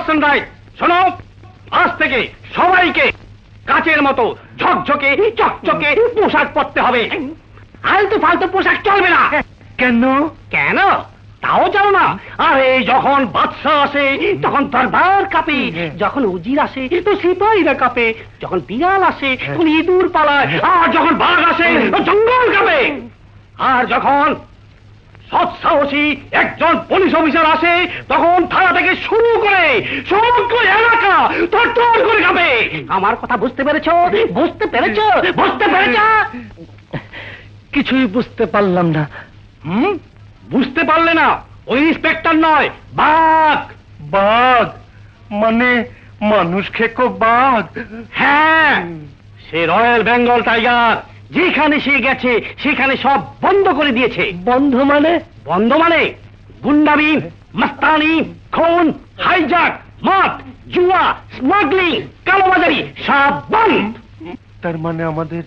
Person right. শোনো, আজ থেকে সবাইকে কাচের মতো ঝকঝকে চকচকে পোশাক পরতে হবে। আলতু ফালতু পোশাক চলবে না। কেন? কেন তাও জানো না? আরে যখন বাদশা আসে তখন দরবার কাঁপে, যখন উজির আসে তো সিপাহীরা কাঁপে, যখন বিড়াল আসে তখন ইঁদুর পালায়, আর যখন বাঘ আসে তো জঙ্গল কাঁপে, আর যখন সৎসাহসী একজন পুলিশ অফিসার আসে তখন থানা থেকে শুরু করে সমগ্র এলাকা থরথর করে কাঁপে। আমার কথা বুঝতে পেরেছো? বুঝতে পেরেছো? বুঝতে পেরেছো? কিছুই বুঝতে পারলাম না। বুঝতে পারলে না? ওই ইন্সপেক্টর নয়, বাঘ। বাঘ মানে মানুষ খেকো বাঘ? হ্যাঁ, সে রয়্যাল বেঙ্গল টাইগার। যেখানে সে গেছে সেখানে সব বন্ধ করে দিয়েছে। বন্ধ মানে? বন্ধ মানে গুন্ডামি, মাস্তানি, খুন, হাইজ্যাক, মদ, জুয়া, স্মাগলিং, কালোবাজারি সব বন্ধ। তার মানে আমাদের